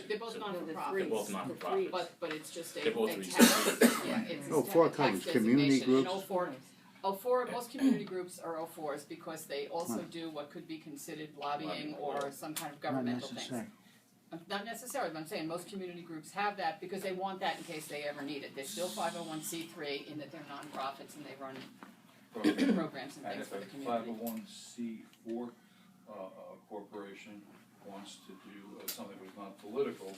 They're both So not-for-profit. They're both not-for-profit. But it's just a They're both tax, restricted. yeah, it's Oh, a four tax covers community designation. groups? And 04, most community groups are 04s because they also do what could be considered lobbying or some kind of governmental things. Not necessarily, but I'm saying most community groups have that because they want that in case they ever need it. They're still 501c3 in that they're nonprofits and they run programs and And things if for a the community. 501c4 corporation wants to do something that's not political,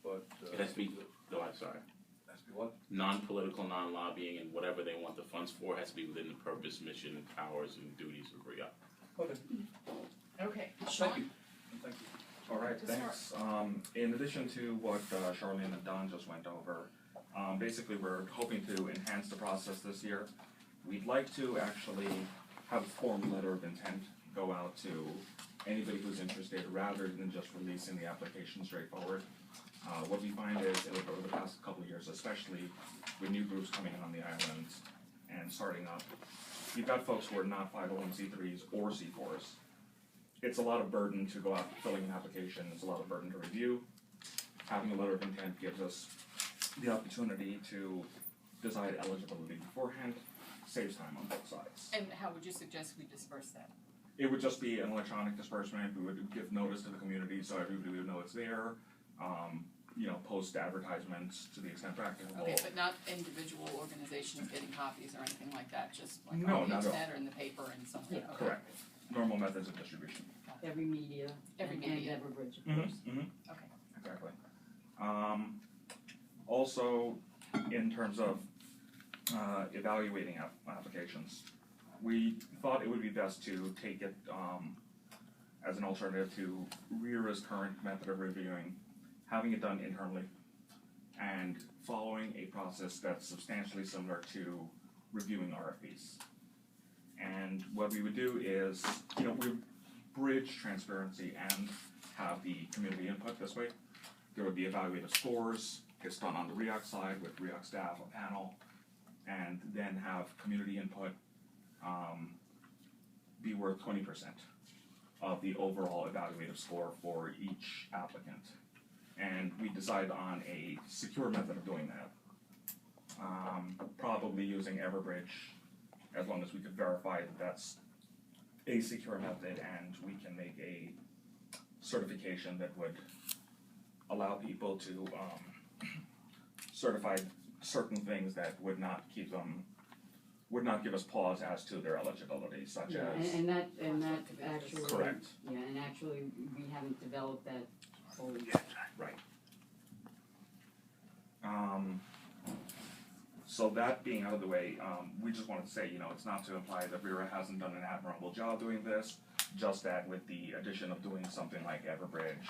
but It has to be, no, I'm sorry, has to be what? non-political, non-lobbying, and whatever they want the funds for has to be within the purpose, mission, powers, and duties of RIOC. Okay, Okay, thank Sean? you. Thank you. All right, To thanks. In addition to what Charlene and Don just went over, basically we're hoping to enhance the process this year. We'd like to actually have a formal letter of intent go out to anybody who's interested rather than just releasing the application straightforward. What we find is over the past couple of years, especially with new groups coming on the island and starting up, you've got folks who are not 501c3s or C4s. It's a lot of burden to go out filling an application, it's a lot of burden to review. Having a letter of intent gives us the opportunity to decide eligibility beforehand, saves time on both sides. And how would you suggest we disperse that? It would just be an electronic disbursement, we would give notice to the community so everybody would know it's there. Post advertisements to the extent practicable. Okay, but not individual organizations getting copies or anything like that, just like No, on the not at all. internet or in the paper and something, okay. Correct. Normal methods of distribution. Every media. Every and media. Everbridge, of course. Okay. Exactly. Also, in terms of evaluating applications, we thought it would be best to take it as an alternative to RIRA's current method of reviewing, having it done internally, and following a process that's substantially similar to reviewing RFPs. And what we would do is, we bridge transparency and have the community input this way. There would be evaluative scores, it's done on the RIOC side with RIOC staff, a panel, and then have community input be worth 20% of the overall evaluative score for each applicant. And we decide on a secure method of doing that. Probably using Everbridge, as long as we could verify that that's a secure method and we can make a certification that would allow people to certify certain things that would not give us pause as to their eligibility, such Yeah, as. and that actually. Correct. Yeah, and actually, we haven't developed that fully. Right. So that being out of the way, we just wanted to say, it's not to imply that RIRA hasn't done an admirable job doing this, just that with the addition of doing something like Everbridge,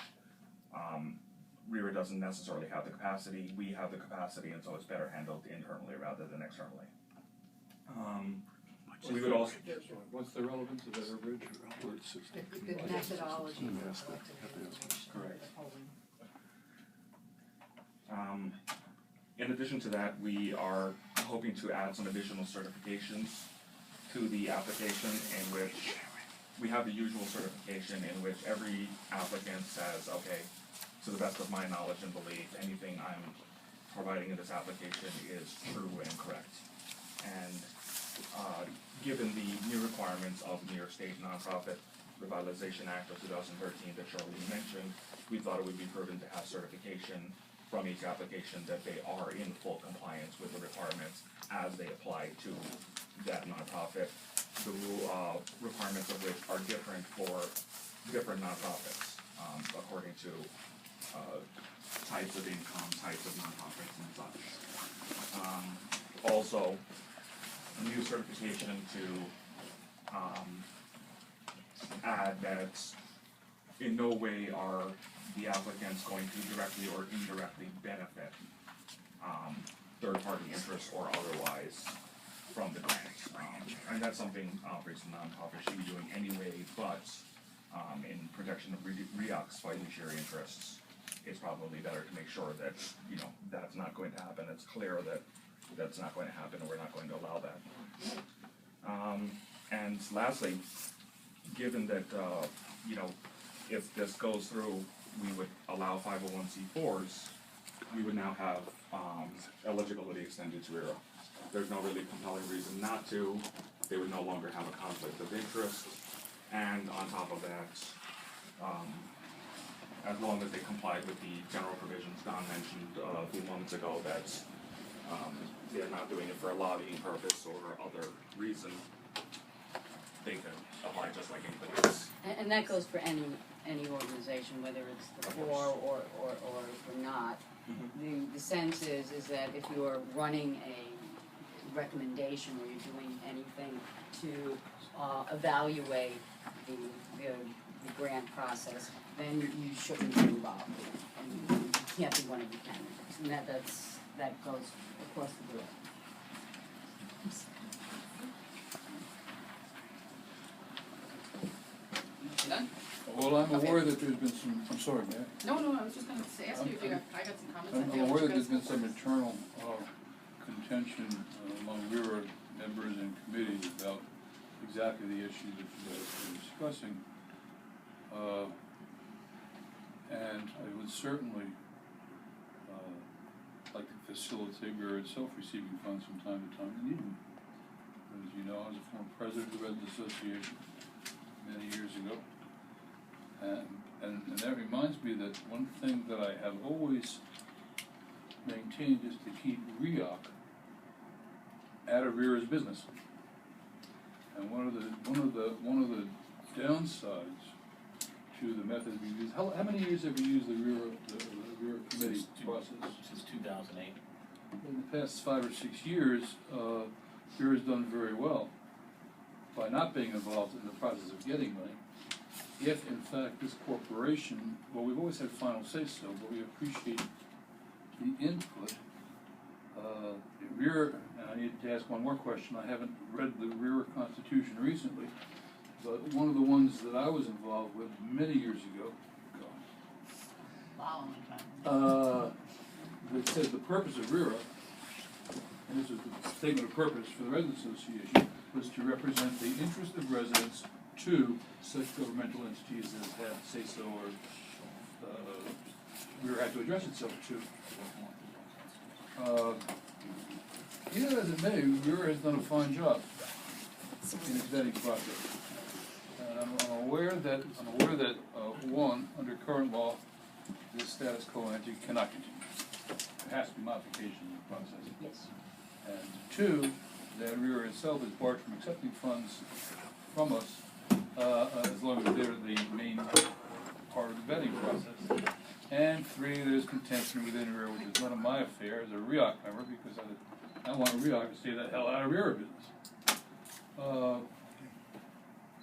RIRA doesn't necessarily have the capacity, we have the capacity, and so it's better handled internally rather than externally. We would also. What's the relevance of Everbridge? The methodology for collecting Correct. the polling. In addition to that, we are hoping to add some additional certifications to the application in which we have the usual certification in which every applicant says, okay, to the best of my knowledge and belief, anything I'm providing in this application is true and correct. And given the new requirements of the New York State Nonprofit Revitalization Act of 2013 that Charlene mentioned, we thought it would be prudent to have certification from each application that they are in full compliance with the requirements as they apply to that nonprofit. The requirements of which are different for different nonprofits, according to types of income, types of nonprofits and such. Also, a new certification to add that in no way are the applicants going to directly or indirectly benefit third-party interests or otherwise from the grant. And that's something operates nonprofits should be doing anyway, but in protection of RIOC's fiduciary interests, it's probably better to make sure that, that's not going to happen. It's clear that that's not going to happen and we're not going to allow that. And lastly, given that, if this goes through we would allow 501c4s, we would now have eligibility extended to RIRA. There's no really compelling reason not to. They would no longer have a conflict of interest, and on top of that, as long as they complied with the general provisions Don mentioned a few moments ago, that they're not doing it for a lobbying purpose or other reason, they could apply just like anybody else. And that goes for any organization, whether it's the four or not. The sense is that if you're running a recommendation or you're doing anything to evaluate the grant process, then you shouldn't be involved. And you can't be one of the candidates. And that goes across the board. You done? Well, I'm Okay. aware that there's been some, I'm sorry, Matt. No, I was just gonna say, ask you if you got, I got some comments on I'm there. aware that which there's been goes- some internal contention among RIRA members and committees about exactly the issue that you guys are discussing. And I would certainly like to facilitate RIRA itself receiving funds from time to time and need them. As you know, I was a former president of the Residents Association many years ago. And that reminds me that one thing that I have always maintained is to keep RIOC out of RIRA's business. And one of the downsides to the method we use, how many years have we used the RIRA committee process? Since 2008. In the past 5 or 6 years, RIRA has done very well by not being involved in the process of getting money. If in fact this corporation, well, we've always had final say-so, but we appreciate the input. RIRA, and I need to ask one more question, I haven't read the RIRA Constitution recently, but one of the ones that I was involved with many years ago, that says the purpose of RIRA, and this is the statement of purpose for the Residents Association, was to represent the interest of residents to such governmental entities as have say-so or RIRA had to address itself to. Either as it may, RIRA has done a fine job in its vetting process. And I'm aware that one, under current law, this status quo ante cannot continue. There has to be modification in the process. Yes. And two, that RIRA itself is barred from accepting funds from us as long as they're the main part of the vetting process. And three, there's contention within RIRA, which is none of my affair as a RIOC member, because I want RIOC to stay the hell out of RIRA business.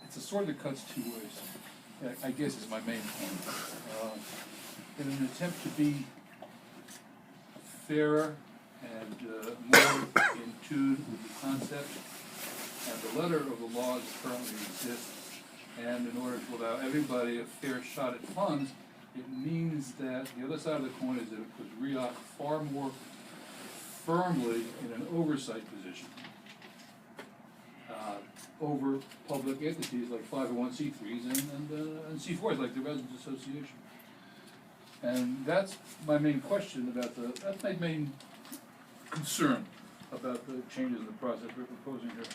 It's a sword that cuts two ways, I guess is my main point. In an attempt to be fairer and more in tune with the concept and the letter of the law as it currently exists, and in order to allow everybody a fair shot at funds, it means that the other side of the coin is that it puts RIOC far more firmly in an oversight position over public entities like 501c3s and C4s like the Residents Association. And that's my main question about that's my main concern about the changes in the process we're proposing here.